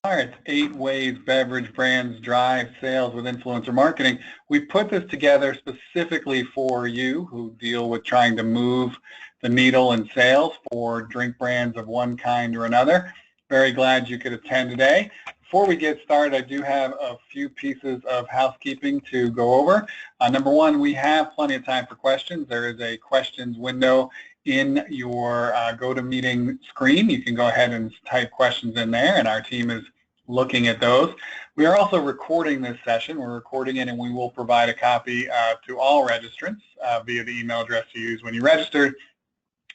It's 8 ways beverage brands drive sales with influencer marketing. We put this together specifically for you who deal with trying to move the needle in sales for drink brands of one kind or another. Very glad you could attend today. Before we get started, I do have a few pieces of housekeeping to go over. Number one, we have plenty of time for questions. There is a questions window in your GoToMeeting screen. You can go ahead and type questions in there, and our team is looking at those. We are also recording this session. We're recording it, and we will provide a copy to all registrants via the email address you use when you registered.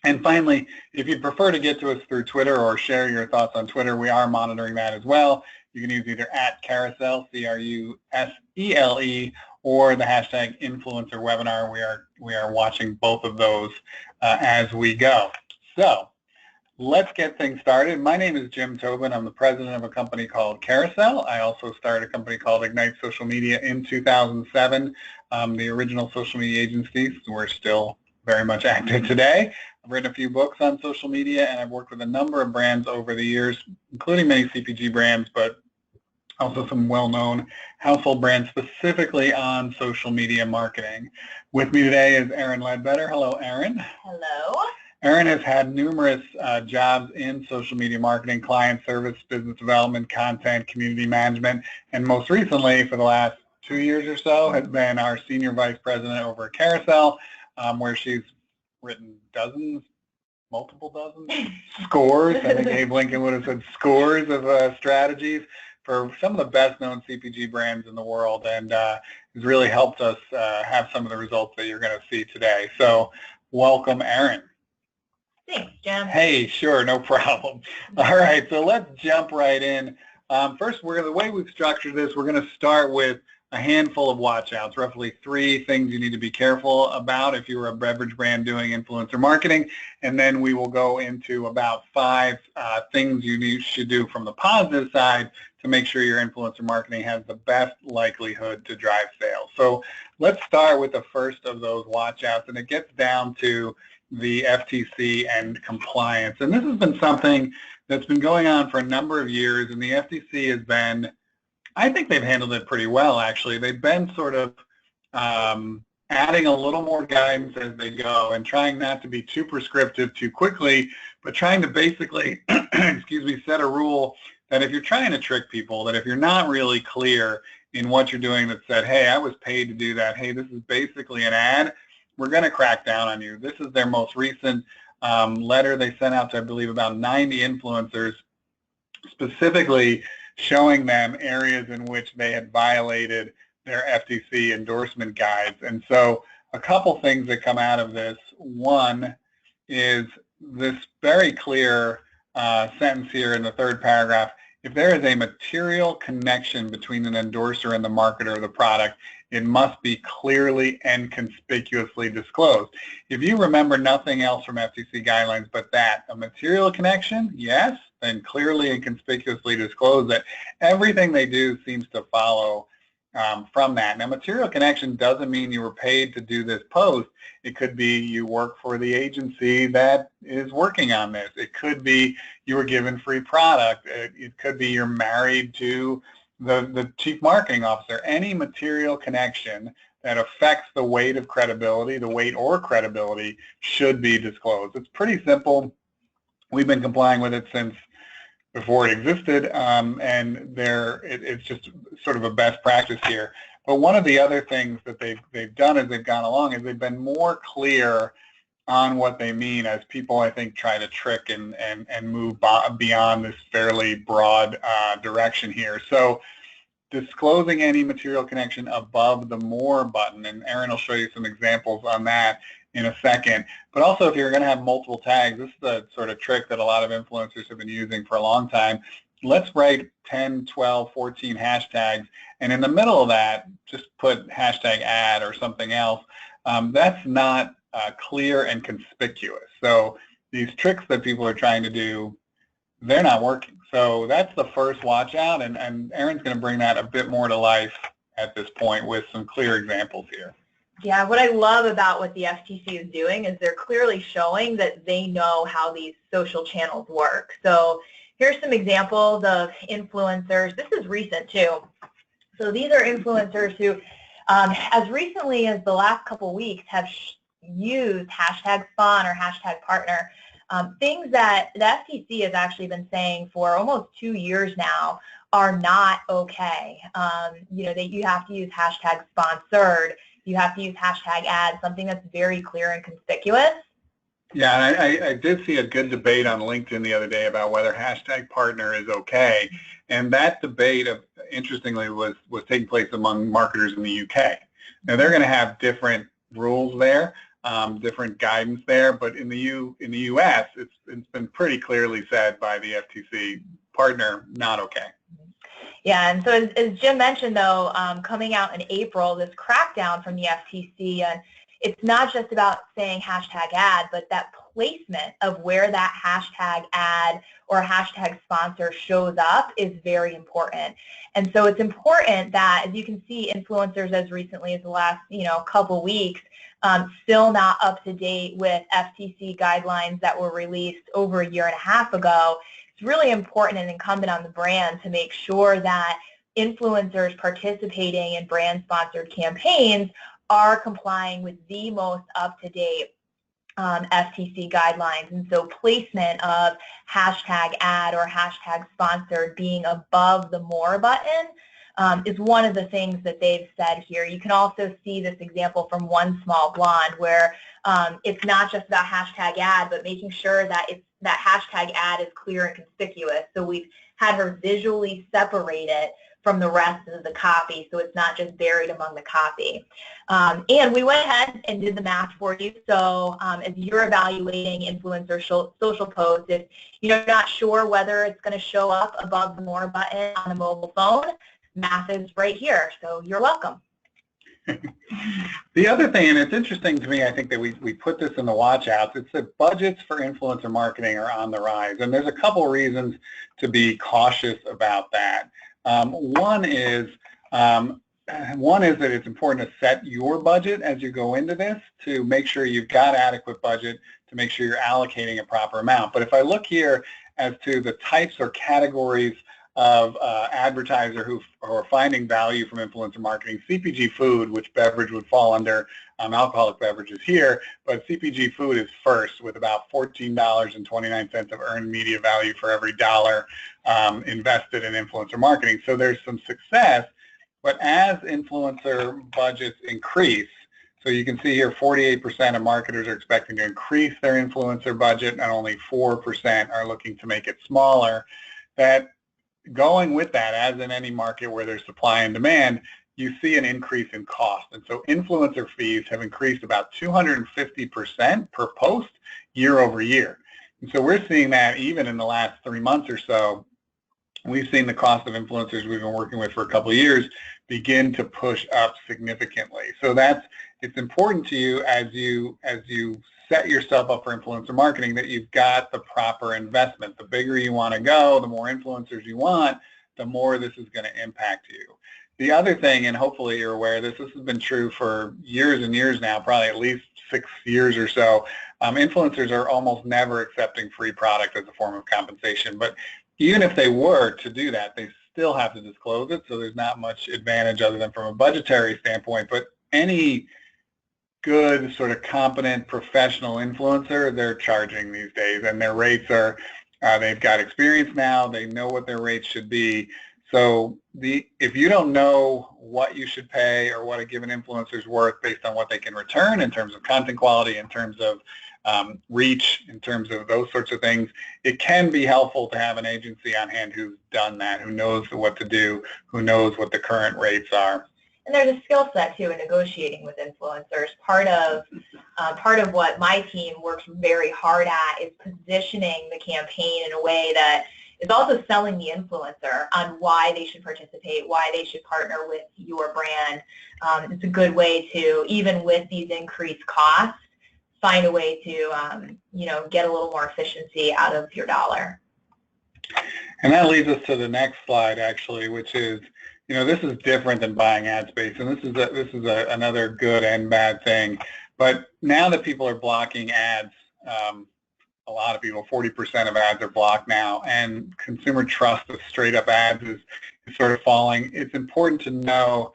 And finally, if you'd prefer to get to us through Twitter or share your thoughts on Twitter, we are monitoring that as well. You can use either @Carusele, C-R-U-S-E-L-E, or the hashtag influencer webinar. We are watching both of those as we go. So let's get things started. My name is Jim Tobin. I'm the president of a company called Carusele. I also started a company called Ignite Social Media in 2007. The original social media agencies were still very much active today. I've written a few books on social media, and I've worked with a number of brands over the years, including many CPG brands, but also some well-known household brands specifically on social media marketing. With me today is Erin Ledbetter. Hello, Erin. Hello. Erin has had numerous jobs in social media marketing, client service, business development, content, community management, and most recently, for the last 2 years or so, has been our senior vice president over at Carusele, where she's written dozens, multiple dozens, scores. I think Abe Lincoln would have said scores of strategies for some of the best-known CPG brands in the world, and has really helped us have some of the results that you're going to see today. So welcome, Erin. Thanks, Jim. Hey, sure, no problem. All right, so let's jump right in. First, the way we've structured this, we're going to start with a handful of watch-outs, roughly 3 things you need to be careful about if you're a beverage brand doing influencer marketing, and then we will go into about 5 things you should do from the positive side to make sure your influencer marketing has the best likelihood to drive sales. So let's start with the first of those watch-outs, and it gets down to the FTC and compliance. And this has been something that's been going on for a number of years, and the FTC has been, I think they've handled it pretty well, actually. They've been sort of adding a little more guidance as they go and trying not to be too prescriptive too quickly, but trying to basically, set a rule that if you're trying to trick people, that if you're not really clear in what you're doing that said, hey, I was paid to do that, hey, this is basically an ad, we're going to crack down on you. This is their most recent letter they sent out to, I believe, about 90 influencers, specifically showing them areas in which they had violated their FTC endorsement guides. And so a couple things that come out of this. One is this very clear sentence here in the 3rd paragraph. If there is a material connection between an endorser and the marketer of the product, it must be clearly and conspicuously disclosed. If you remember nothing else from FTC guidelines but that, a material connection, yes, then clearly and conspicuously disclose that. Everything they do seems to follow from that. Now, material connection doesn't mean you were paid to do this post. It could be you work for the agency that is working on this. It could be you were given free product. It could be you're married to the chief marketing officer. Any material connection that affects the weight of credibility, the weight or credibility, should be disclosed. It's pretty simple. We've been complying with it since before it existed, and it's just sort of a best practice here. But one of the other things that they've done as they've gone along is they've been more clear on what they mean as people, I think, try to trick and move beyond this fairly broad direction here. So disclosing any material connection above the more button, and Erin will show you some examples on that in a second. But also, if you're going to have multiple tags, this is the sort of trick that a lot of influencers have been using for a long time. Let's write 10, 12, 14 hashtags, and in the middle of that, just put hashtag ad or something else. That's not clear and conspicuous. So these tricks that people are trying to do, they're not working. So that's the first watch out, and Erin's going to bring that a bit more to life at this point with some clear examples here. Yeah, what I love about what the FTC is doing is they're clearly showing that they know how these social channels work. So Here's some examples of influencers. This is recent too. So these are influencers who, as recently as the last couple weeks, have used hashtag spawn or hashtag partner, things that the FTC has actually been saying for almost 2 years now are not okay. That you have to use hashtag sponsored, you have to use hashtag ads, something that's very clear and conspicuous. Yeah, I did see a good debate on LinkedIn the other day about whether hashtag partner is okay, and that debate, interestingly, was taking place among marketers in the UK. Now they're going to have different rules there, different guidance there, but in the US, it's been pretty clearly said by the FTC, partner not okay. Yeah, and so as Jim mentioned, though, coming out in April, this crackdown from the FTC, and it's not just about saying hashtag ad, but that placement of where that hashtag ad or hashtag sponsor shows up is very important. And so it's important that, as you can see, influencers as recently as the last couple weeks, still not up to date with FTC guidelines that were released over 1.5 years ago. It's really important and incumbent on the brand to make sure that influencers participating in brand-sponsored campaigns are complying with the most up-to-date FTC guidelines. And so placement of hashtag ad or hashtag sponsored being above the more button is one of the things that they've said here. You can also see this example from One Small Blonde, where it's not just about hashtag ad, but making sure that that hashtag ad is clear and conspicuous. So we've had her visually separate it from the rest of the copy, so it's not just buried among the copy. And we went ahead and did the math for you. So as you're evaluating influencer social posts, if you're not sure whether it's going to show up above the more button on a mobile phone, math is right here, so you're welcome. The other thing, and it's interesting to me, I think that we put this in the watch outs, it's that budgets for influencer marketing are on the rise, and there's a couple reasons to be cautious about that. One is that it's important to set your budget as you go into this to make sure you've got adequate budget, to make sure you're allocating a proper amount. But if I look here as to the types or categories of advertiser who are finding value from influencer marketing, CPG food, which beverage would fall under, alcoholic beverages here, but CPG food is first with about $14.29 of earned media value for every dollar invested in influencer marketing. So there's some success, but as influencer budgets increase, so you can see here 48% of marketers are expecting to increase their influencer budget and only 4% are looking to make it smaller. That going with that, as in any market where there's supply and demand, you see an increase in cost. And so influencer fees have increased about 250% per post year over year. And so we're seeing that even in the last 3 months or so. We've seen the cost of influencers we've been working with for a couple of years begin to push up significantly. So it's important to you as you set yourself up for influencer marketing that you've got the proper investment. The bigger you want to go, the more influencers you want, the more this is going to impact you. The other thing, and hopefully you're aware of this has been true for years and years now, probably at least 6 years or so, influencers are almost never accepting free product as a form of compensation. But even if they were to do that, they still have to disclose it, so there's not much advantage other than from a budgetary standpoint. But any good, sort of competent, professional influencer, they're charging these days, and their rates are, they've got experience now, they know what their rates should be. So if you don't know what you should pay or what a given influencer is worth based on what they can return in terms of content quality, in terms of reach, in terms of those sorts of things, it can be helpful to have an agency on hand who's done that, who knows what to do, who knows what the current rates are. And there's a skill set too in negotiating with influencers. Part of what my team works very hard at is positioning the campaign in a way that is also selling the influencer on why they should participate, why they should partner with your brand. It's a good way to, even with these increased costs, find a way to get a little more efficiency out of your dollar. And that leads us to the next slide, actually, which is, this is different than buying ad space, and this is another good and bad thing. But now that people are blocking ads a lot of people, 40% of ads are blocked now, and consumer trust of straight up ads is sort of falling. It's important to know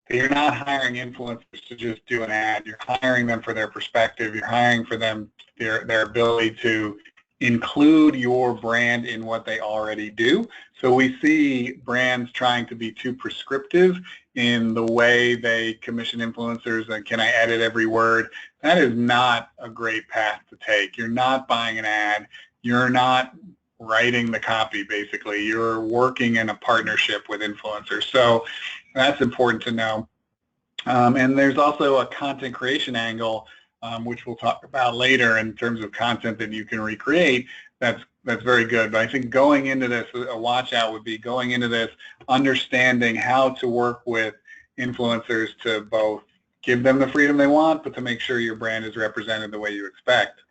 that you're not hiring influencers to just do an ad. You're hiring them for their perspective. You're hiring for them their ability to include your brand in what they already do. So we see brands trying to be too prescriptive in the way they commission influencers and can I edit every word? That is not a great path to take. You're not buying an ad. You're not writing the copy, basically. You're working in a partnership with influencers. So that's important to know. And there's also a content creation angle, which we'll talk about later in terms of content that you can recreate. That's very good. But I think going into this, a watch out would be going into this understanding how to work with influencers to both give them the freedom they want, but to make sure your brand is represented the way you expect.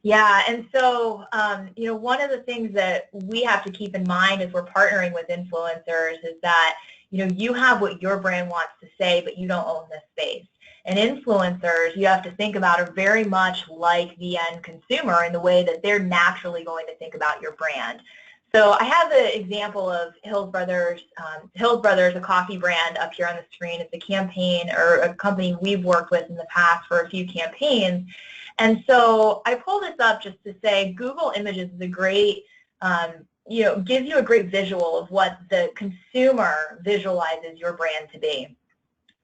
Yeah, and so, one of the things that we have to keep in mind as we're partnering with influencers is that, you have what your brand wants to say, but you don't own this space. And influencers, you have to think about, are very much like the end consumer in the way that they're naturally going to think about your brand. So I have an example of Hills Brothers, a coffee brand up here on the screen. It's a campaign or a company we've worked with in the past for a few campaigns. And so I pulled this up just to say Google Images is a great, gives you a great visual of what the consumer visualizes your brand to be.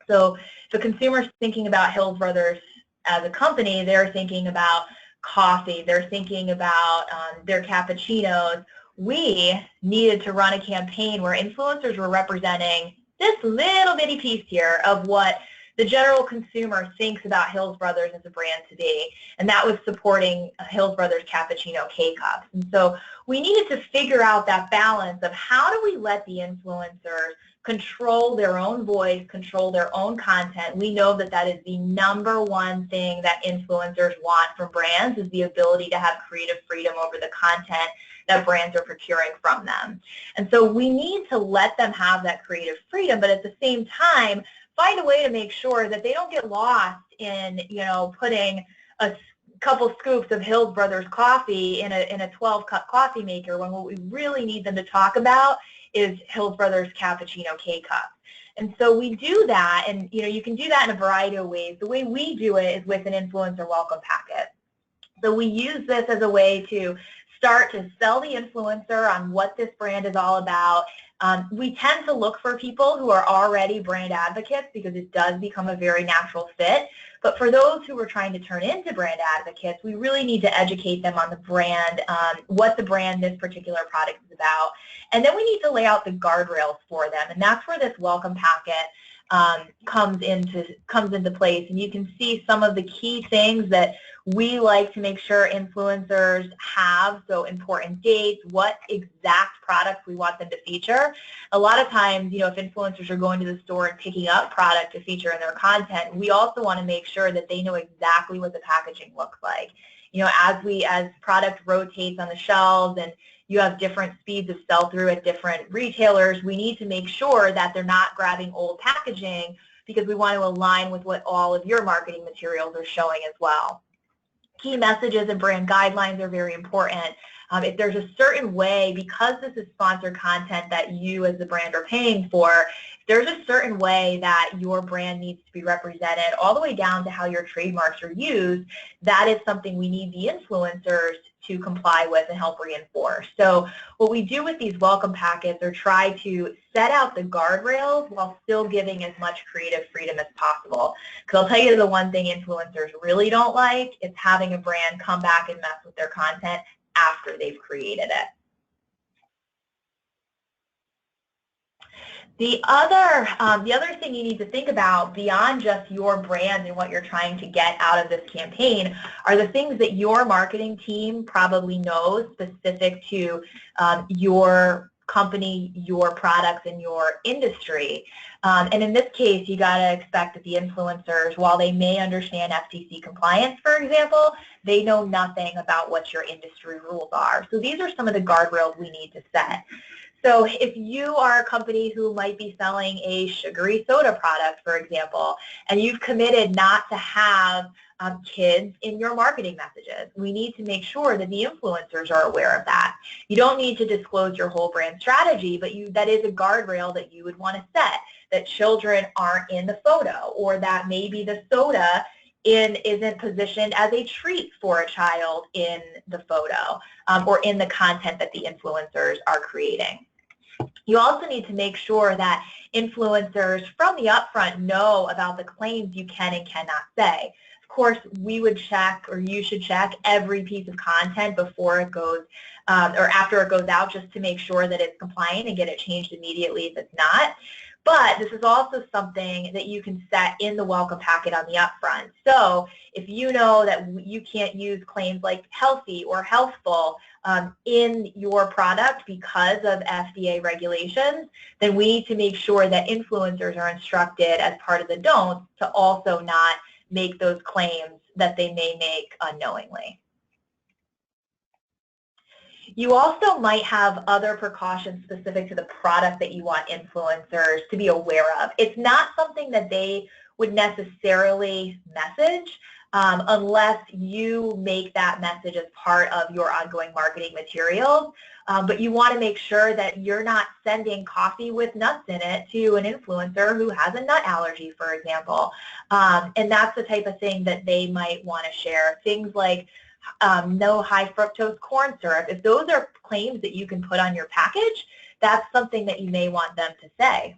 So if a consumer's thinking about Hills Brothers as a company, they're thinking about coffee, they're thinking about their cappuccinos. We needed to run a campaign where influencers were representing this little bitty piece here of what the general consumer thinks about Hills Brothers as a brand to be, and that was supporting Hills Brothers cappuccino K-Cups. And so we needed to figure out that balance of how do we let the influencers control their own voice, control their own content. We know that that is the number one thing that influencers want from brands, is the ability to have creative freedom over the content that brands are procuring from them. And so we need to let them have that creative freedom, but at the same time, find a way to make sure that they don't get lost in, putting a couple scoops of Hills Brothers coffee in a 12-cup coffee maker, when what we really need them to talk about is Hills Brothers cappuccino K-Cups. And so we do that, and you can do that in a variety of ways. The way we do it is with an influencer welcome packet. So we use this as a way to start to sell the influencer on what this brand is all about. We tend to look for people who are already brand advocates because it does become a very natural fit. But for those who are trying to turn into brand advocates, we really need to educate them on the brand, what the brand this particular product is about. And then we need to lay out the guardrails for them. And that's where this welcome packet comes into place. And you can see some of the key things that we like to make sure influencers have, so important dates, what exact products we want them to feature. A lot of times, if influencers are going to the store and picking up product to feature in their content, we also want to make sure that they know exactly what the packaging looks like. As product rotates on the shelves and you have different speeds of sell-through at different retailers, we need to make sure that they're not grabbing old packaging, because we want to align with what all of your marketing materials are showing as well. Key messages and brand guidelines are very important. If there's a certain way, because this is sponsored content that you as the brand are paying for, if there's a certain way that your brand needs to be represented, all the way down to how your trademarks are used, that is something we need the influencers to comply with and help reinforce. So what we do with these welcome packets are try to set out the guardrails while still giving as much creative freedom as possible. Because I'll tell you the one thing influencers really don't like is having a brand come back and mess with their content after they've created it. The other thing you need to think about beyond just your brand and what you're trying to get out of this campaign are the things that your marketing team probably knows specific to your company, your products, and your industry. And in this case, you got to expect that the influencers, while they may understand FTC compliance, for example, they know nothing about what your industry rules are. So these are some of the guardrails we need to set. So if you are a company who might be selling a sugary soda product, for example, and you've committed not to have kids in your marketing messages, we need to make sure that the influencers are aware of that. You don't need to disclose your whole brand strategy, but that is a guardrail that you would want to set, that children aren't in the photo, or that maybe the soda isn't positioned as a treat for a child in the photo or in the content that the influencers are creating. You also need to make sure that influencers from the upfront know about the claims you can and cannot say. Of course, we would check, or you should check, every piece of content before it goes or after it goes out, just to make sure that it's compliant and get it changed immediately if it's not. But this is also something that you can set in the welcome packet on the upfront. So if you know that you can't use claims like healthy or healthful in your product because of FDA regulations, then we need to make sure that influencers are instructed as part of the don'ts to also not make those claims that they may make unknowingly. You also might have other precautions specific to the product that you want influencers to be aware of. It's not something that they would necessarily message unless you make that message as part of your ongoing marketing materials. But you want to make sure that you're not sending coffee with nuts in it to an influencer who has a nut allergy, for example. And that's the type of thing that they might want to share. Things like no high fructose corn syrup. If those are claims that you can put on your package, that's something that you may want them to say.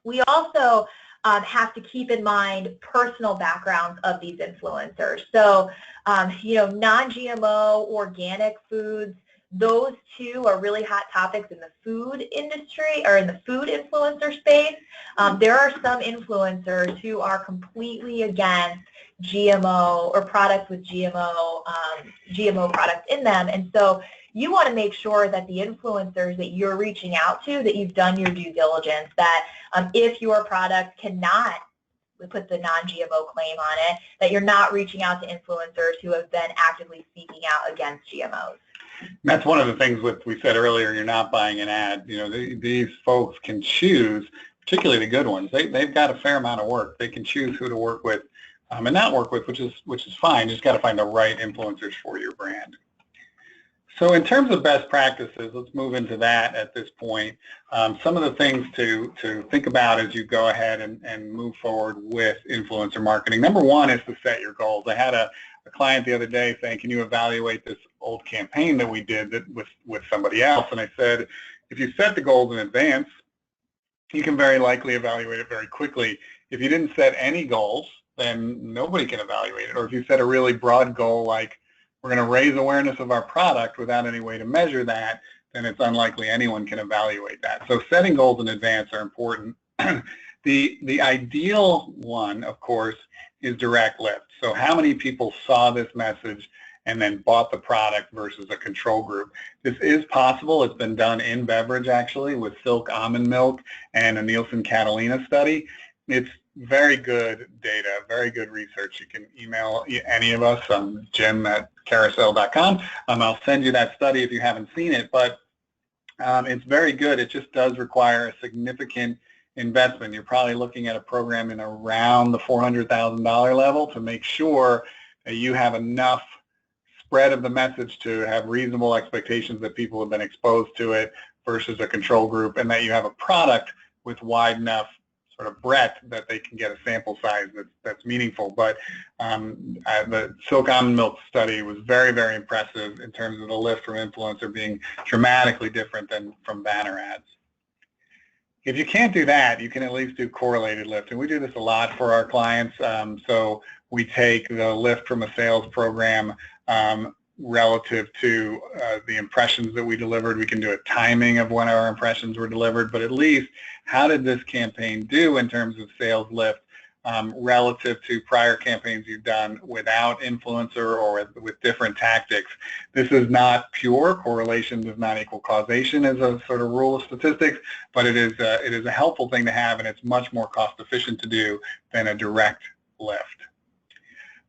We also have to keep in mind personal backgrounds of these influencers. So, non-GMO, organic foods, those two are really hot topics in the food industry, or in the food influencer space. There are some influencers who are completely against GMO or products with GMO products in them, and so you want to make sure that the influencers that you're reaching out to, that you've done your due diligence, that if your product cannot put the non-GMO claim on it, that you're not reaching out to influencers who have been actively speaking out against GMOs. That's one of the things we said earlier, you're not buying an ad. These folks can choose, particularly the good ones. They've got a fair amount of work. They can choose who to work with and not work with, which is fine. You just got to find the right influencers for your brand. So in terms of best practices, let's move into that at this point. Some of the things to think about as you go ahead and move forward with influencer marketing. Number one is to set your goals. I had a client the other day saying, can you evaluate this old campaign that we did with somebody else? And I said, if you set the goals in advance, you can very likely evaluate it very quickly. If you didn't set any goals, then nobody can evaluate it. Or if you set a really broad goal like, we're going to raise awareness of our product without any way to measure that, then it's unlikely anyone can evaluate that. So setting goals in advance are important. The ideal one, of course, is direct lift. So how many people saw this message and then bought the product versus a control group? This is possible. It's been done in Beverage, actually, with Silk almond milk and a Nielsen Catalina study. It's very good data, very good research. You can email any of us, Jim@Carusele.com. I'll send you that study if you haven't seen it, but it's very good. It just does require a significant investment. You're probably looking at a program in around the $400,000 level to make sure that you have enough spread of the message to have reasonable expectations that people have been exposed to it versus a control group, and that you have a product with wide enough sort of breadth that they can get a sample size that's meaningful. But the Silk almond milk study was very, very impressive in terms of the lift from influencer being dramatically different than from banner ads. If you can't do that, you can at least do correlated lift. And we do this a lot for our clients. So we take the lift from a sales program relative to the impressions that we delivered. We can do a timing of when our impressions were delivered, but at least how did this campaign do in terms of sales lift relative to prior campaigns you've done without influencer or with different tactics. This is not pure. Correlation does not equal causation as a sort of rule of statistics, but it is a helpful thing to have, and it's much more cost efficient to do than a direct lift.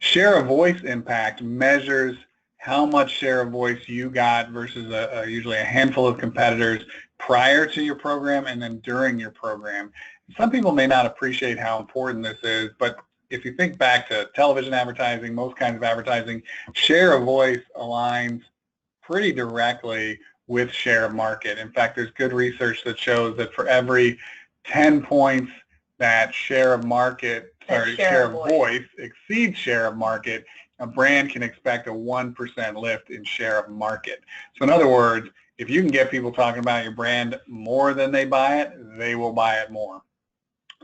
Share of voice impact measures how much share of voice you got versus usually a handful of competitors prior to your program and then during your program. Some people may not appreciate how important this is, but if you think back to television advertising, most kinds of advertising, share of voice aligns pretty directly with share of market. In fact, there's good research that shows that for every 10 points that share of voice exceeds share of market, a brand can expect a 1% lift in share of market. So in other words, if you can get people talking about your brand more than they buy it, they will buy it more.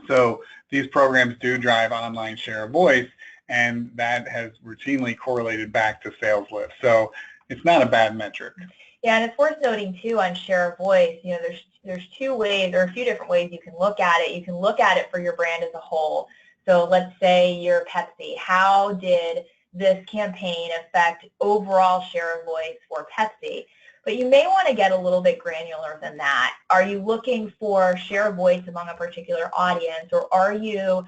So these programs do drive online share of voice, and that has routinely correlated back to sales lift. So it's not a bad metric. Yeah, and it's worth noting too on share of voice, you know, there's two ways or a few different ways you can look at it. You can look at it for your brand as a whole. So let's say you're Pepsi. How did this campaign affect overall share of voice for Pepsi? But you may want to get a little bit granular than that. Are you looking for share of voice among a particular audience, or are you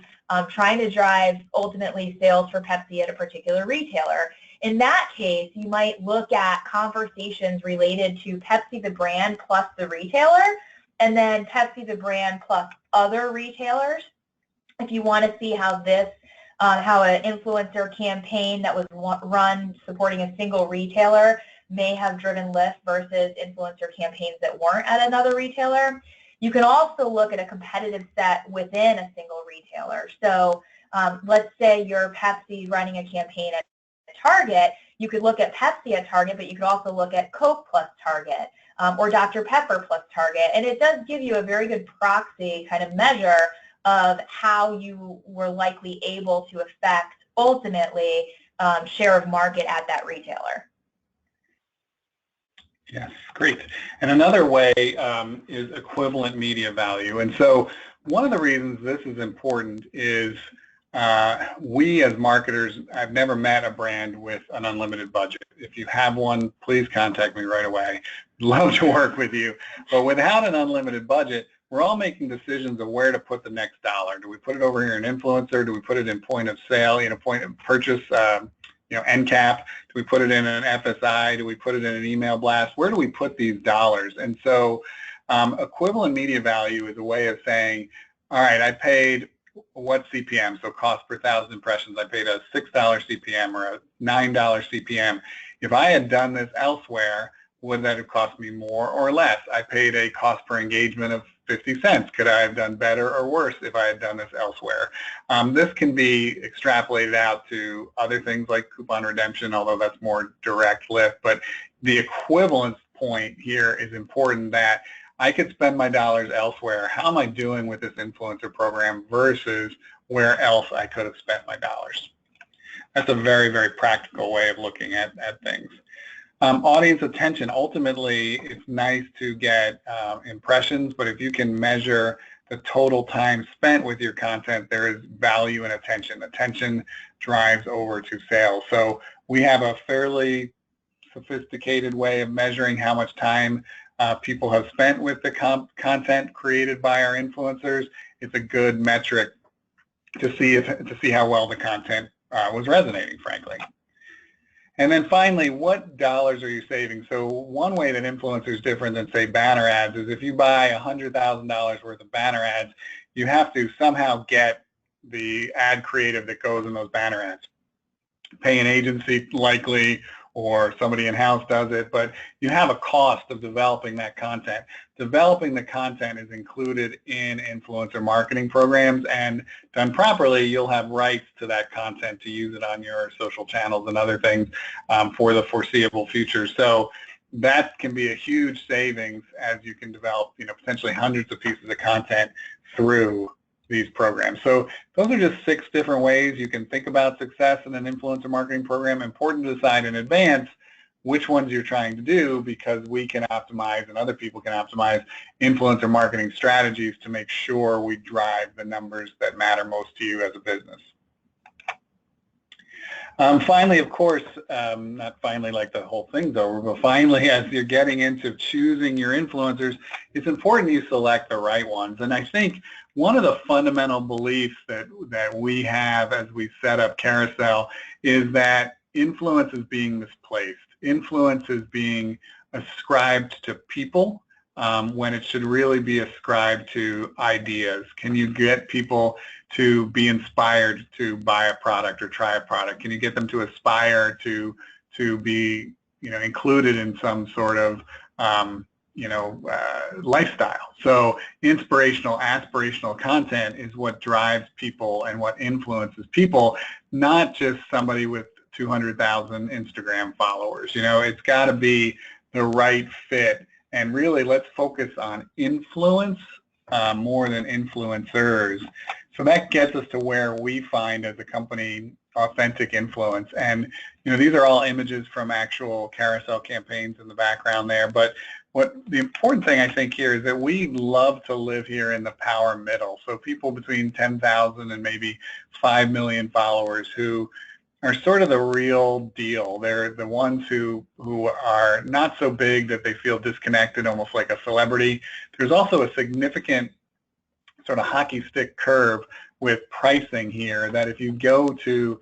trying to drive ultimately sales for Pepsi at a particular retailer? In that case, you might look at conversations related to Pepsi the brand plus the retailer, and then Pepsi the brand plus other retailers. If you want to see how how an influencer campaign that was run supporting a single retailer may have driven lift versus influencer campaigns that weren't at another retailer. You can also look at a competitive set within a single retailer. So let's say you're Pepsi running a campaign at Target. You could look at Pepsi at Target, but you could also look at Coke plus Target or Dr. Pepper plus Target. And it does give you a very good proxy kind of measure of how you were likely able to affect ultimately share of market at that retailer. Yes, great. And another way is equivalent media value. And so one of the reasons this is important is we as marketers, I've never met a brand with an unlimited budget. If you have one, please contact me right away. Love to work with you. But without an unlimited budget, we're all making decisions of where to put the next dollar. Do we put it over here in influencer? Do we put it in point of sale, point of purchase, end cap? Do we put it in an FSI? Do we put it in an email blast? Where do we put these dollars? And so equivalent media value is a way of saying, all right, I paid what CPM, so cost per 1,000 impressions. I paid a $6 CPM or a $9 CPM. If I had done this elsewhere, would that have cost me more or less? I paid a cost per engagement of 50 cents. Could I have done better or worse if I had done this elsewhere? This can be extrapolated out to other things like coupon redemption, although that's more direct lift. But the equivalence point here is important, that I could spend my dollars elsewhere. How am I doing with this influencer program versus where else I could have spent my dollars? That's a very, very practical way of looking at things. Audience attention. Ultimately, it's nice to get impressions, but if you can measure the total time spent with your content, there is value in attention. Attention drives over to sales. So we have a fairly sophisticated way of measuring how much time people have spent with the content created by our influencers. It's a good metric to see how well the content was resonating, frankly. And then finally, what dollars are you saving? So one way that influencer is different than, say, banner ads is if you buy $100,000 worth of banner ads, you have to somehow get the ad creative that goes in those banner ads. Pay an agency likely, or somebody in-house does it, but you have a cost of developing that content. Developing the content is included in influencer marketing programs, and done properly, you'll have rights to that content to use it on your social channels and other things for the foreseeable future. So that can be a huge savings as you can develop, potentially hundreds of pieces of content through these programs. So those are just 6 different ways you can think about success in an influencer marketing program. Important to decide in advance which ones you're trying to do, because we can optimize and other people can optimize influencer marketing strategies to make sure we drive the numbers that matter most to you as a business. Finally, of course, not finally like the whole thing's over, but finally, as you're getting into choosing your influencers, it's important you select the right ones. And I think one of the fundamental beliefs that we have as we set up Carusele is that influence is being misplaced. Influence is being ascribed to people when it should really be ascribed to ideas. Can you get people to be inspired to buy a product or try a product? Can you get them to aspire to be, included in some sort of lifestyle? So inspirational, aspirational content is what drives people and what influences people, not just somebody with 200,000 Instagram followers. It's got to be the right fit. And really, let's focus on influence more than influencers. So that gets us to where we find as a company authentic influence. And these are all images from actual Carusele campaigns in the background there. But what the important thing I think here is that we love to live here in the power middle. So people between 10,000 and maybe 5 million followers who are sort of the real deal. They're the ones who are not so big that they feel disconnected, almost like a celebrity. There's also a significant sort of hockey stick curve with pricing here, that if you go to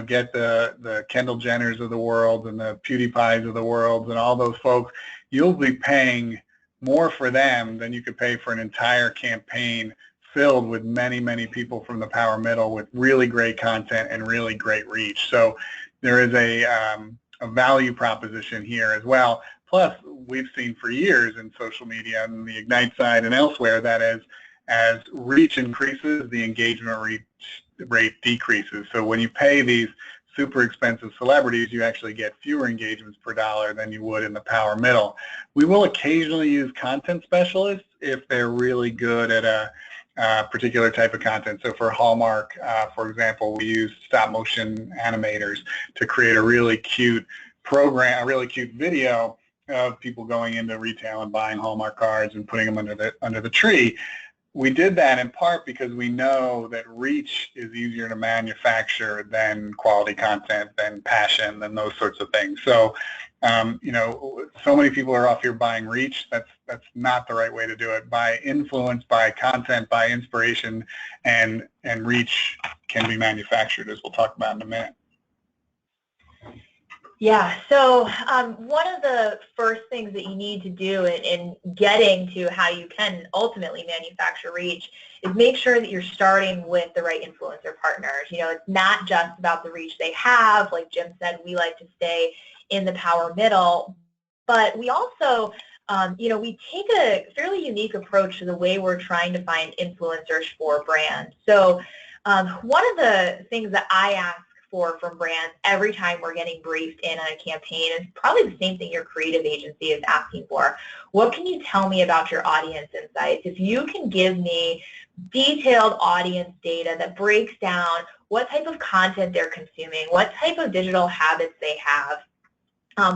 get the Kendall Jenners of the world and the PewDiePies of the world and all those folks, you'll be paying more for them than you could pay for an entire campaign filled with many, many people from the power middle with really great content and really great reach. So there is a value proposition here as well. Plus, we've seen for years in social media and the Ignite side and elsewhere that as reach increases, the engagement rate decreases. So when you pay these super expensive celebrities, you actually get fewer engagements per dollar than you would in the power middle. We will occasionally use content specialists if they're really good at a particular type of content. So for Hallmark, for example, we use stop motion animators to create a really cute program, a really cute video of people going into retail and buying Hallmark cards and putting them under the tree. We did that in part because we know that reach is easier to manufacture than quality content, than passion, than those sorts of things. So, so many people are off here buying reach. That's not the right way to do it. By influence, by content, by inspiration, and reach can be manufactured, as we'll talk about in a minute. Yeah, so one of the first things that you need to do in getting to how you can ultimately manufacture reach is make sure that you're starting with the right influencer partners. It's not just about the reach they have. Like Jim said, we like to stay in the power middle, but we also, we take a fairly unique approach to the way we're trying to find influencers for brands. So one of the things that I ask from brands every time we're getting briefed in on a campaign is probably the same thing your creative agency is asking for. What can you tell me about your audience insights? If you can give me detailed audience data that breaks down what type of content they're consuming, what type of digital habits they have,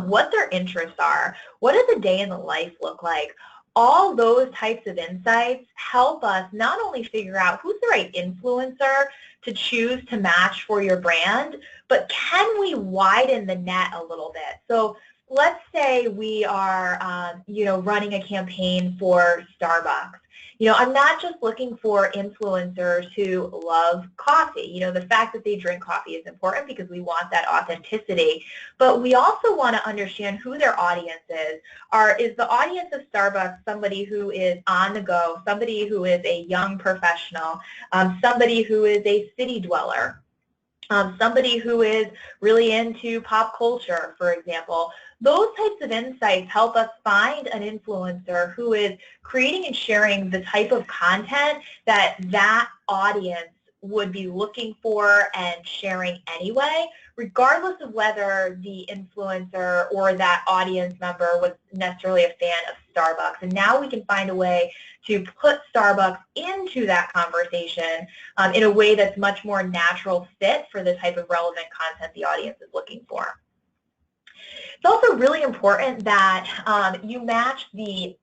what their interests are, what does a day in the life look like, all those types of insights help us not only figure out who's the right influencer to choose to match for your brand, but can we widen the net a little bit? So let's say we are, running a campaign for Starbucks. I'm not just looking for influencers who love coffee. The fact that they drink coffee is important because we want that authenticity. But we also want to understand who their audience is. Is the audience of Starbucks somebody who is on the go, somebody who is a young professional, somebody who is a city dweller, somebody who is really into pop culture, for example? Those types of insights help us find an influencer who is creating and sharing the type of content that audience would be looking for and sharing anyway, regardless of whether the influencer or that audience member was necessarily a fan of Starbucks. And now we can find a way to put Starbucks into that conversation in a way that's much more natural fit for the type of relevant content the audience is looking for. It's also really important that you match the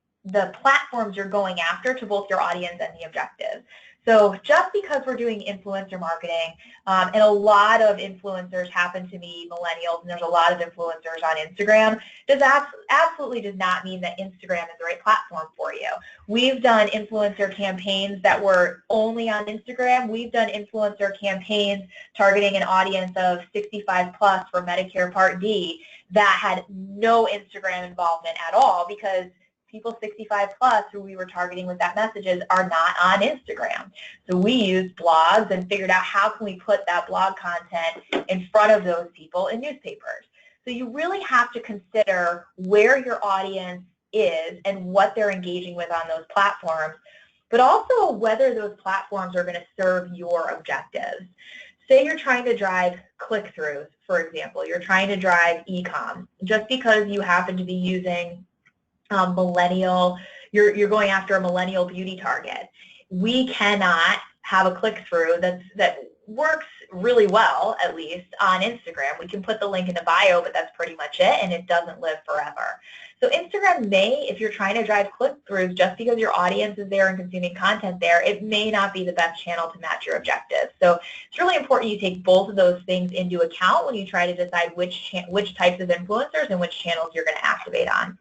platforms you're going after to both your audience and the objective. So just because we're doing influencer marketing, and a lot of influencers happen to be millennials, and there's a lot of influencers on Instagram, absolutely does not mean that Instagram is the right platform for you. We've done influencer campaigns that were only on Instagram. We've done influencer campaigns targeting an audience of 65 plus for Medicare Part D that had no Instagram involvement at all, because people 65 plus who we were targeting with that messages are not on Instagram. So we used blogs and figured out how can we put that blog content in front of those people in newspapers. So you really have to consider where your audience is and what they're engaging with on those platforms, but also whether those platforms are going to serve your objectives. Say you're trying to drive click-throughs, for example. You're trying to drive e-com. Just because you happen to be using millennial, you're going after a millennial beauty target. We cannot have a click-through that works really well, at least on Instagram. We can put the link in the bio, but that's pretty much it, and it doesn't live forever. So Instagram may, if you're trying to drive click-throughs, just because your audience is there and consuming content there, it may not be the best channel to match your objectives. So it's really important you take both of those things into account when you try to decide which types of influencers and which channels you're going to activate on.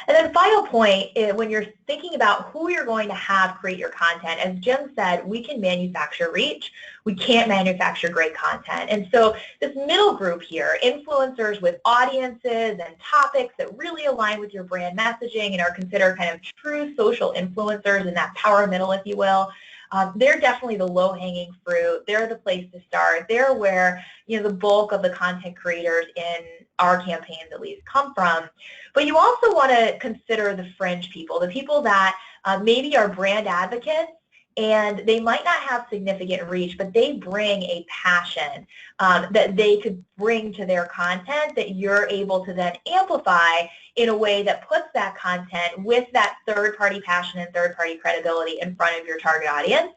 And then final point, when you're thinking about who you're going to have create your content, as Jim said, we can manufacture reach. We can't manufacture great content. And so this middle group here, influencers with audiences and topics that really align with your brand messaging and are considered kind of true social influencers in that power middle, if you will, they're definitely the low-hanging fruit. They're the place to start. They're where the bulk of the content creators in our campaigns at least come from. But you also want to consider the fringe people, the people that maybe are brand advocates, and they might not have significant reach, but they bring a passion that they could bring to their content that you're able to then amplify in a way that puts that content with that third-party passion and third-party credibility in front of your target audience.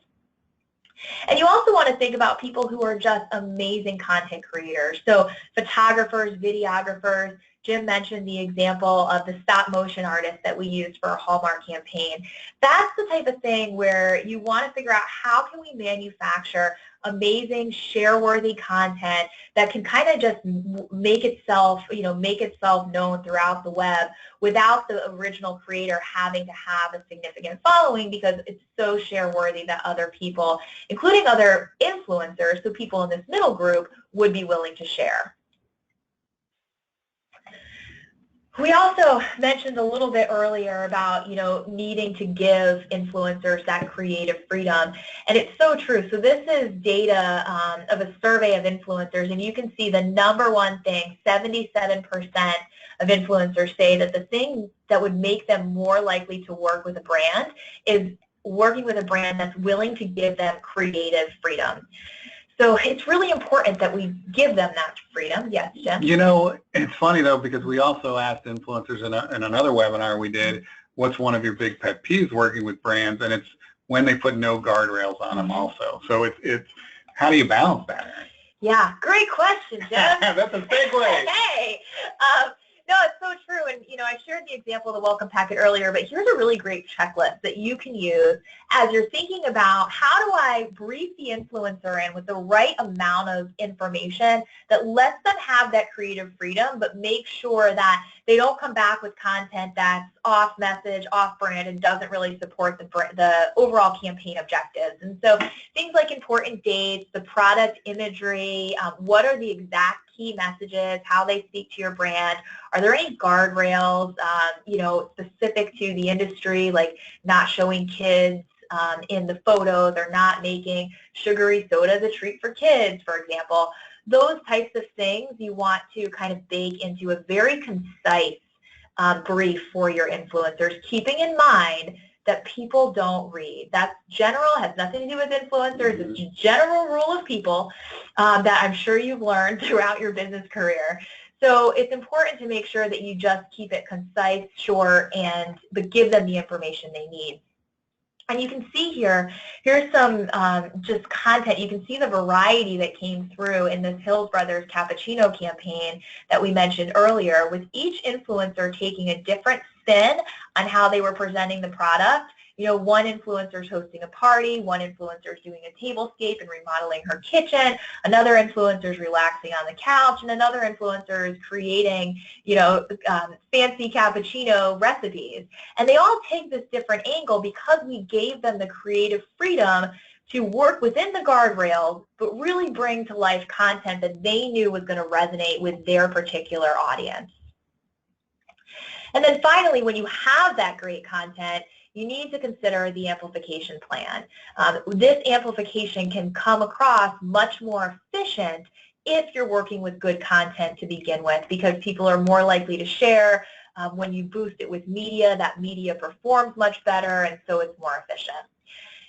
And you also want to think about people who are just amazing content creators. So photographers, videographers. Jim mentioned the example of the stop motion artist that we used for a Hallmark campaign. That's the type of thing where you want to figure out how can we manufacture amazing share-worthy content that can kind of just make itself known throughout the web without the original creator having to have a significant following, because it's so share-worthy that other people, including other influencers, so people in this middle group, would be willing to share. We also mentioned a little bit earlier about, needing to give influencers that creative freedom, and it's so true. So this is data of a survey of influencers, and you can see the number one thing, 77% of influencers say that the thing that would make them more likely to work with a brand is working with a brand that's willing to give them creative freedom. So it's really important that we give them that freedom. Yes, Jim? It's funny, though, because we also asked influencers in another webinar we did, what's one of your big pet peeves working with brands? And it's when they put no guardrails on them also. So it's how do you balance that, Erin? Yeah, great question, Jim. That's a segue. Hey, no, it's so true. And, I shared the example of the welcome packet earlier, but here's a really great checklist that you can use as you're thinking about how do I brief the influencer in with the right amount of information that lets them have that creative freedom, but make sure that they don't come back with content that's off message, off brand, and doesn't really support the overall campaign objectives. And so things like important dates, the product imagery, what are the exact key messages, how they speak to your brand. Are there any guardrails, specific to the industry, like not showing kids in the photos or not making sugary sodas a treat for kids, for example? Those types of things you want to kind of bake into a very concise brief for your influencers, keeping in mind that people don't read. That's general, has nothing to do with influencers. It's a general rule of people that I'm sure you've learned throughout your business career. So it's important to make sure that you just keep it concise, short, but give them the information they need. And you can see here's some just content. You can see the variety that came through in this Hills Brothers cappuccino campaign that we mentioned earlier, with each influencer taking a different spin on how they were presenting the product. one influencer is hosting a party, one influencer is doing a tablescape and remodeling her kitchen, another influencer is relaxing on the couch, and another influencer is creating, fancy cappuccino recipes. And they all take this different angle because we gave them the creative freedom to work within the guardrails, but really bring to life content that they knew was going to resonate with their particular audience. And then finally, when you have that great content, you need to consider the amplification plan. This amplification can come across much more efficient if you're working with good content to begin with, because people are more likely to share. When you boost it with media, that media performs much better, and so it's more efficient.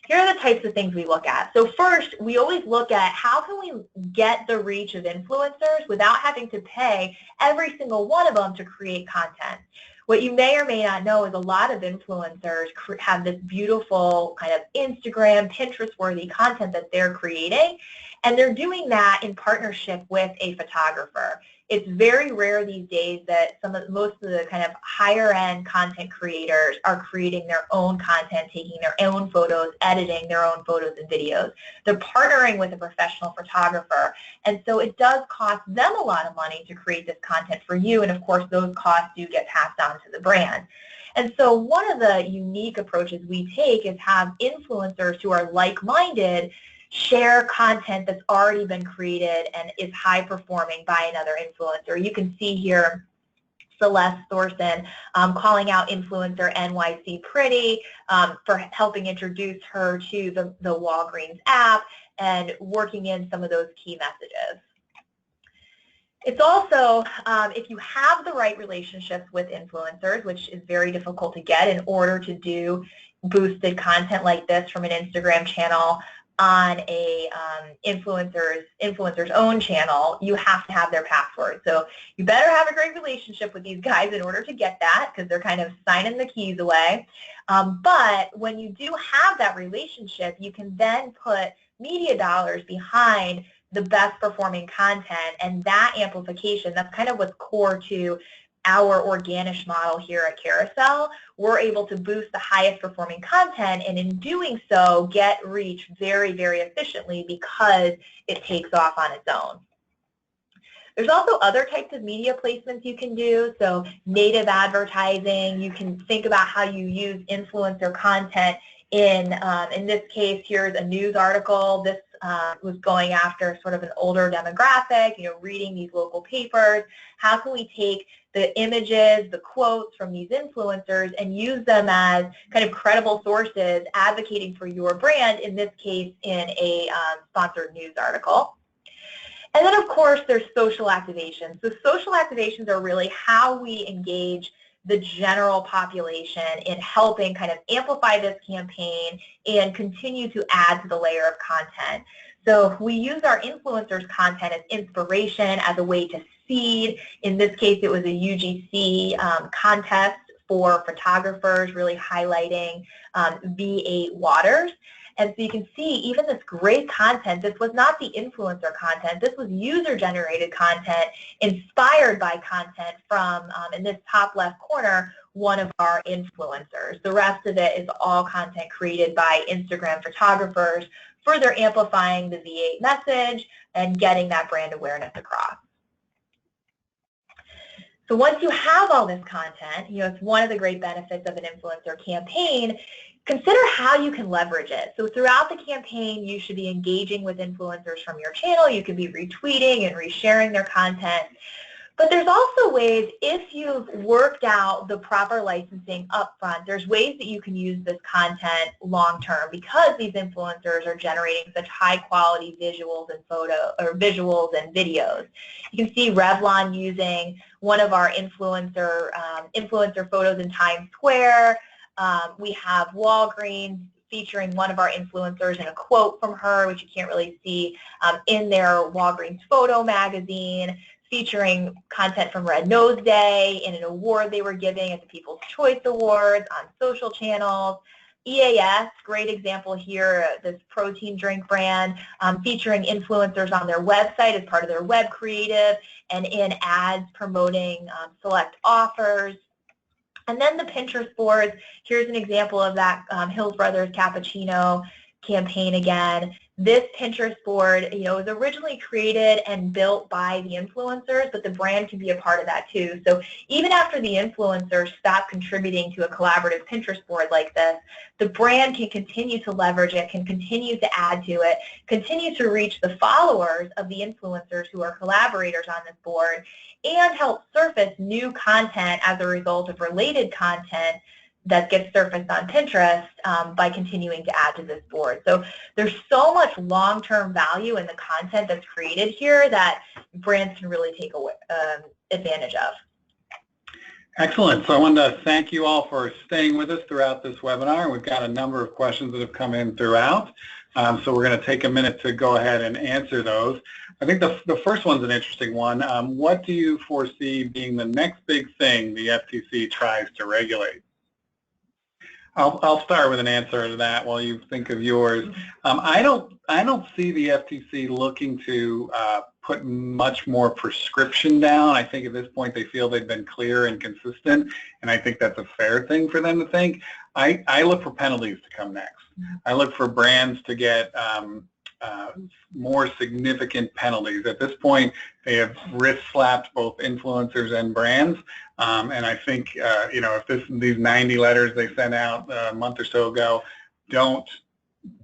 Here are the types of things we look at. So first, we always look at how can we get the reach of influencers without having to pay every single one of them to create content. What you may or may not know is a lot of influencers have this beautiful kind of Instagram, Pinterest-worthy content that they're creating, and they're doing that in partnership with a photographer. It's very rare these days that most of the kind of higher-end content creators are creating their own content, taking their own photos, editing their own photos and videos. They're partnering with a professional photographer, and so it does cost them a lot of money to create this content for you, and of course those costs do get passed on to the brand. And so one of the unique approaches we take is have influencers who are like-minded share content that's already been created and is high performing by another influencer. You can see here Celeste Thorson calling out influencer NYC Pretty for helping introduce her to the Walgreens app and working in some of those key messages. It's also, if you have the right relationships with influencers, which is very difficult to get in order to do boosted content like this from an Instagram channel on a influencer's own channel, you have to have their password. So you better have a great relationship with these guys in order to get that, because they're kind of signing the keys away. But when you do have that relationship, you can then put media dollars behind the best performing content, and that amplification, that's kind of what's core to our organic model here at Carusele. We're able to boost the highest performing content, and in doing so get reach very, very efficiently because it takes off on its own. There's also other types of media placements you can do. So native advertising, you can think about how you use influencer content in this case, here's a news article. This was going after sort of an older demographic, reading these local papers. How can we take the images, the quotes from these influencers and use them as kind of credible sources advocating for your brand, in this case in a sponsored news article. And then of course there's social activations. So social activations are really how we engage the general population in helping kind of amplify this campaign and continue to add to the layer of content. So we use our influencers' content as inspiration, as a way to seed. In this case, it was a UGC contest for photographers, really highlighting V8 waters. And so you can see even this great content, this was not the influencer content, this was user-generated content inspired by content from, in this top left corner, one of our influencers. The rest of it is all content created by Instagram photographers, further amplifying the V8 message and getting that brand awareness across. So once you have all this content, it's one of the great benefits of an influencer campaign. Consider how you can leverage it. So throughout the campaign, you should be engaging with influencers from your channel. You could be retweeting and resharing their content. But there's also ways, if you've worked out the proper licensing up front, there's ways that you can use this content long term, because these influencers are generating such high quality visuals and videos. You can see Revlon using one of our influencer photos in Times Square. We have Walgreens featuring one of our influencers and a quote from her, which you can't really see, in their Walgreens photo magazine, featuring content from Red Nose Day in an award they were giving at the People's Choice Awards on social channels. EAS, great example here, this protein drink brand, featuring influencers on their website as part of their web creative and in ads promoting select offers. And then the Pinterest boards, here's an example of that Hills Brothers Cappuccino campaign again. This Pinterest board, was originally created and built by the influencers, but the brand can be a part of that too. So even after the influencers stop contributing to a collaborative Pinterest board like this, the brand can continue to leverage it, can continue to add to it, continue to reach the followers of the influencers who are collaborators on this board, and help surface new content as a result of related content that gets surfaced on Pinterest by continuing to add to this board. So there's so much long-term value in the content that's created here that brands can really take advantage of. Excellent. So I wanted to thank you all for staying with us throughout this webinar. We've got a number of questions that have come in throughout. So we're going to take a minute to go ahead and answer those. I think the first one's an interesting one. What do you foresee being the next big thing the FTC tries to regulate? I'll start with an answer to that while you think of yours. I don't see the FTC looking to put much more prescription down. I think at this point they feel they've been clear and consistent, and I think that's a fair thing for them to think. I look for penalties to come next. I look for brands to get more significant penalties. At this point, they have wrist slapped both influencers and brands, and I think if these 90 letters they sent out a month or so ago don't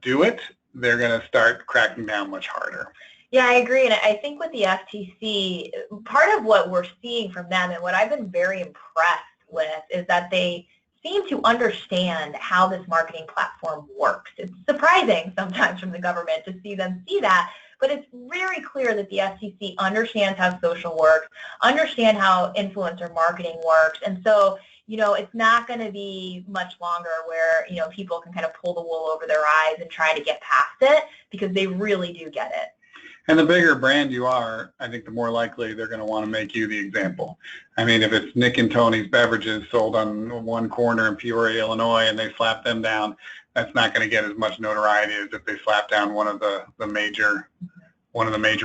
do it, they're going to start cracking down much harder. Yeah, I agree, and I think with the FTC, part of what we're seeing from them and what I've been very impressed with is that they seem to understand how this marketing platform works. It's surprising sometimes from the government to see them see that, but it's very clear that the FTC understands how social works, understand how influencer marketing works, and so it's not going to be much longer where people can kind of pull the wool over their eyes and try to get past it, because they really do get it. And the bigger brand you are, I think the more likely they're going to want to make you the example. I mean, if it's Nick and Tony's Beverages sold on one corner in Peoria, Illinois, and they slap them down, that's not going to get as much notoriety as if they slap down one of the major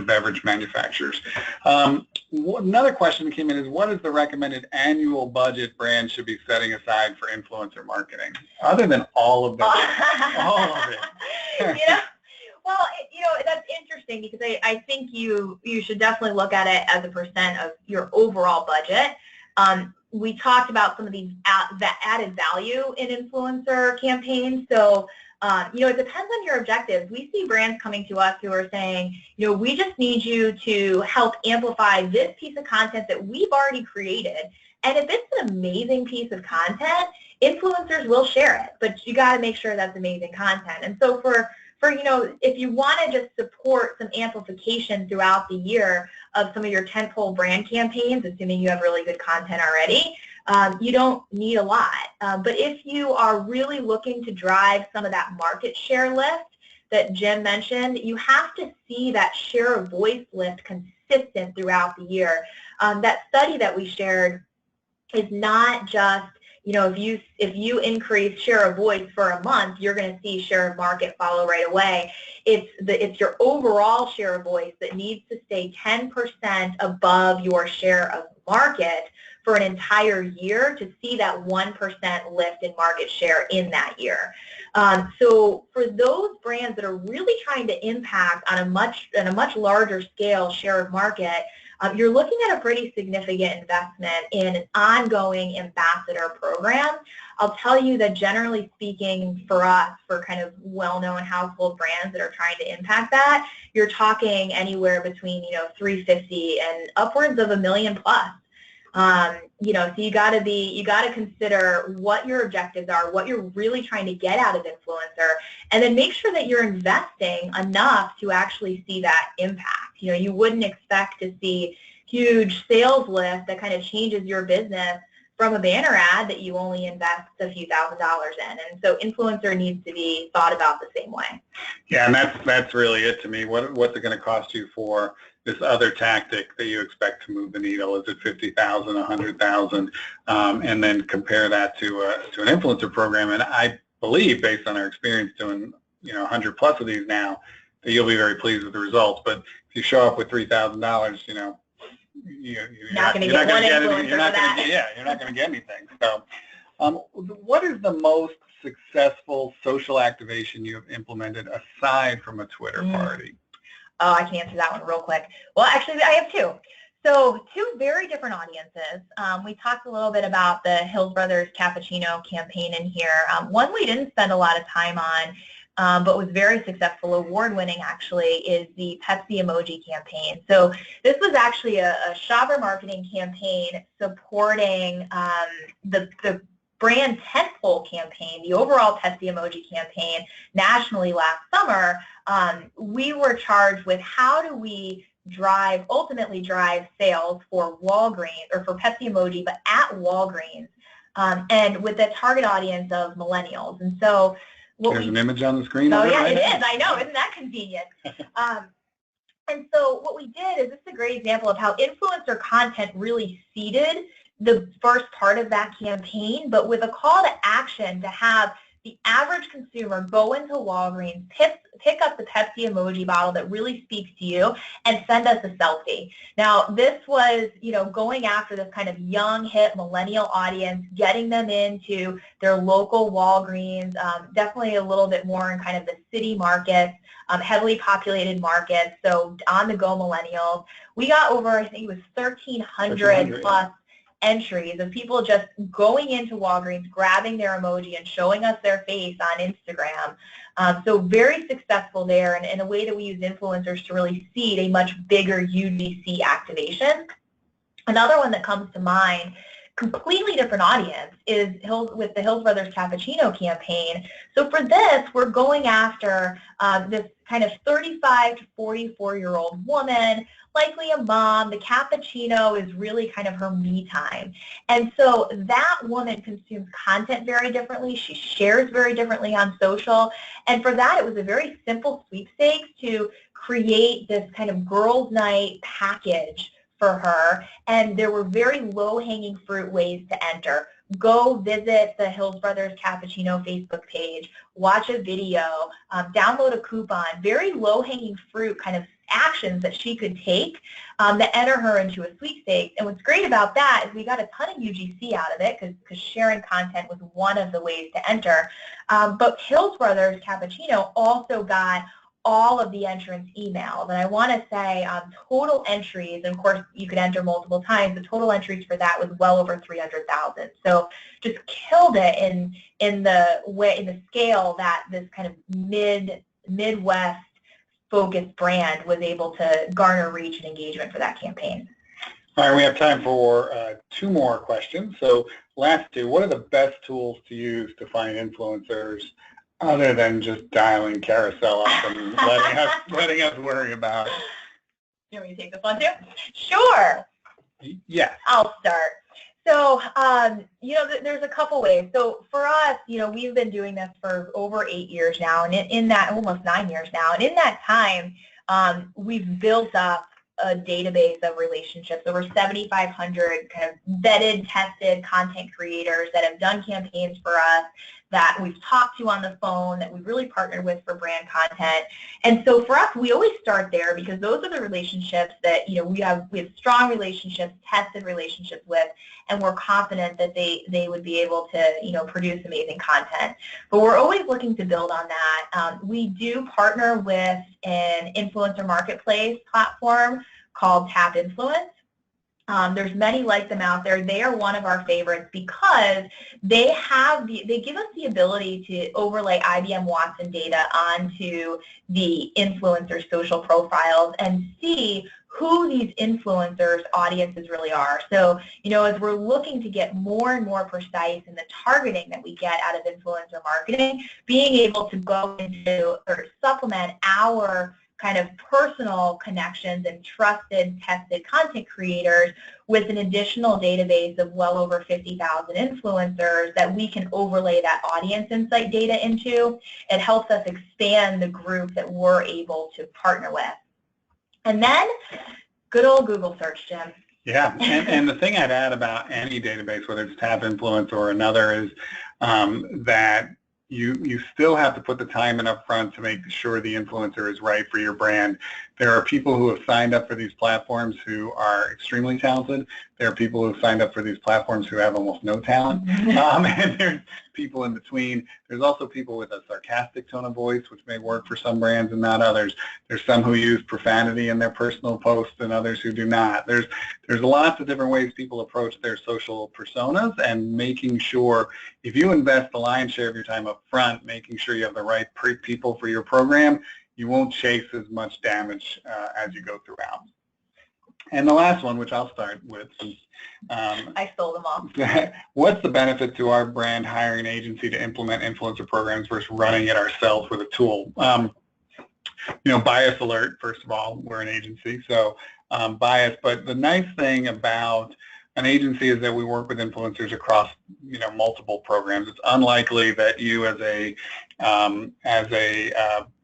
beverage manufacturers. Another question that came in is, what is the recommended annual budget brands should be setting aside for influencer marketing, other than all of that? All of it. Well, that's interesting, because I think you should definitely look at it as a percent of your overall budget. We talked about some of these added value in influencer campaigns. So, it depends on your objectives. We see brands coming to us who are saying, we just need you to help amplify this piece of content that we've already created. And if it's an amazing piece of content, influencers will share it, but you got to make sure that's amazing content. And so for if you want to just support some amplification throughout the year of some of your tentpole brand campaigns, assuming you have really good content already, you don't need a lot. But if you are really looking to drive some of that market share lift that Jim mentioned, you have to see that share of voice lift consistent throughout the year. That study that we shared is not just if you increase share of voice for a month, you're going to see share of market follow right away. It's your overall share of voice that needs to stay 10% above your share of market for an entire year to see that 1% lift in market share in that year. So for those brands that are really trying to impact on a much larger scale share of market, you're looking at a pretty significant investment in an ongoing ambassador program. I'll tell you that generally speaking, for us, for kind of well-known household brands that are trying to impact that, you're talking anywhere between $350,000 and upwards of $1 million plus. So you got to consider what your objectives are, what you're really trying to get out of influencer, and then make sure that you're investing enough to actually see that impact. You wouldn't expect to see huge sales lift that kind of changes your business from a banner ad that you only invest a few $1,000s in. And so influencer needs to be thought about the same way. Yeah, and that's really it to me. What's it going to cost you for this other tactic that you expect to move the needle? Is it $50,000, $100,000? And then compare that to an influencer program. And I believe, based on our experience doing 100 plus of these now, that you'll be very pleased with the results. But if you show up with $3,000, you're not going to get anything. So What is the most successful social activation you have implemented aside from a Twitter party? Oh, I can answer that one real quick. Well, actually, I have two. So two very different audiences. We talked a little bit about the Hills Brothers Cappuccino campaign in here. One we didn't spend a lot of time on, but was very successful, award-winning actually, is the Pepsi emoji campaign. So this was actually a shopper marketing campaign supporting the brand tentpole campaign, the overall Pepsi emoji campaign nationally last summer. We were charged with how do we ultimately drive sales for Walgreens, or for Pepsi emoji, but at Walgreens, and with a target audience of millennials. And so there's an image on the screen. Oh yeah, it is. I know. Isn't that convenient? And so what we did is, this is a great example of how influencer content really seeded the first part of that campaign, but with a call to action to have the average consumer go into Walgreens, pick up the Pepsi emoji bottle that really speaks to you, and send us a selfie. Now, this was, going after this kind of young, hip, millennial audience, getting them into their local Walgreens, definitely a little bit more in kind of the city markets, heavily populated markets, so on-the-go millennials. We got over, I think it was 1,300 plus entries of people just going into Walgreens, grabbing their emoji and showing us their face on Instagram. So very successful there, and in a way that we use influencers to really seed a much bigger UGC activation. Another one that comes to mind, completely different audience, is with the Hills Brothers Cappuccino campaign. So for this, we're going after this kind of 35 to 44-year-old woman, likely a mom. The cappuccino is really kind of her me time. And so that woman consumes content very differently. She shares very differently on social. And for that, it was a very simple sweepstakes to create this kind of girls' night package for her. And there were very low-hanging fruit ways to enter. Go visit the Hills Brothers Cappuccino Facebook page, watch a video, download a coupon, very low-hanging fruit kind of actions that she could take that enter her into a sweepstakes. And what's great about that is we got a ton of UGC out of it, because sharing content was one of the ways to enter. But Hills Brothers Cappuccino also got all of the entrance emails. And I want to say total entries, and of course you could enter multiple times, the total entries for that was well over 300,000. So just killed it in the scale that this kind of Midwest focused brand was able to garner reach and engagement for that campaign. All right, we have time for two more questions. So last two, what are the best tools to use to find influencers other than just dialing Carusele up and letting us worry about it? You want me to take this one too? Sure. Yes. I'll start. So, there's a couple ways. So for us, we've been doing this for over 8 years now, and in that, almost 9 years now, and in that time, we've built up a database of relationships, over 7,500 kind of vetted, tested content creators that have done campaigns for us, that we've talked to on the phone, that we've really partnered with for brand content. And so for us, we always start there, because those are the relationships that we have strong relationships, tested relationships with, and we're confident that they would be able to produce amazing content. But we're always looking to build on that. We do partner with an influencer marketplace platform called Tap Influence. There's many like them out there. They are one of our favorites because they give us the ability to overlay IBM Watson data onto the influencer social profiles and see who these influencers' audiences really are. So, as we're looking to get more and more precise in the targeting that we get out of influencer marketing, being able to go into or supplement our kind of personal connections and trusted, tested content creators with an additional database of well over 50,000 influencers that we can overlay that audience insight data into. It helps us expand the group that we're able to partner with. And then, good old Google search, Jim. Yeah, and the thing I'd add about any database, whether it's Tap Influence or another, is that you still have to put the time in up front to make sure the influencer is right for your brand. There are people who have signed up for these platforms who are extremely talented. There are people who have signed up for these platforms who have almost no talent. And there's people in between. There's also people with a sarcastic tone of voice, which may work for some brands and not others. There's some who use profanity in their personal posts and others who do not. There's lots of different ways people approach their social personas, and making sure if you invest the lion's share of your time up front, making sure you have the right people for your program, you won't chase as much damage as you go throughout. And the last one, which I'll start with, is I stole them all. What's the benefit to our brand hiring an agency to implement influencer programs versus running it ourselves with a tool? Bias alert, first of all, we're an agency, so bias. But the nice thing about an agency is that we work with influencers across, multiple programs. It's unlikely that you as a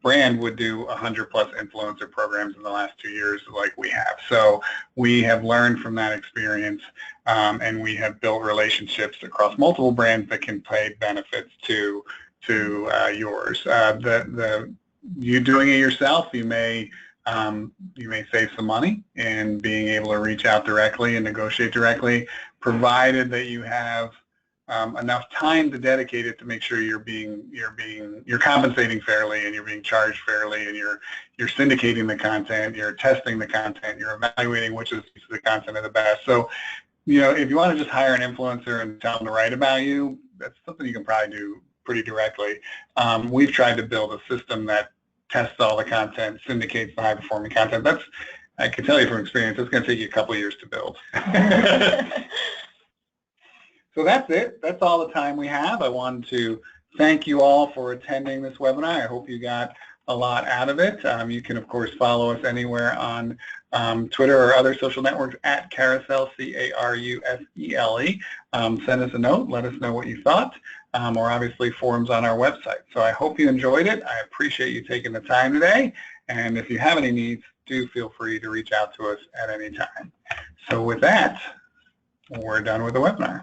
brand would do 100+ influencer programs in the last 2 years like we have. So we have learned from that experience, and we have built relationships across multiple brands that can pay benefits to yours. You doing it yourself, you may save some money in being able to reach out directly and negotiate directly, provided that you have enough time to dedicate it to make sure you're compensating fairly, and you're being charged fairly, and you're syndicating the content, you're testing the content, you're evaluating which of the content are the best. So, if you want to just hire an influencer and tell them to write about you, that's something you can probably do pretty directly. We've tried to build a system that tests all the content, syndicates the high-performing content. I can tell you from experience, it's going to take you a couple of years to build. So that's it. That's all the time we have. I wanted to thank you all for attending this webinar. I hope you got a lot out of it. You can, of course, follow us anywhere on Twitter or other social networks at Carusele, Carusele. Send us a note. Let us know what you thought. Or obviously forums on our website. So I hope you enjoyed it. I appreciate you taking the time today. And if you have any needs, do feel free to reach out to us at any time. So with that, we're done with the webinar.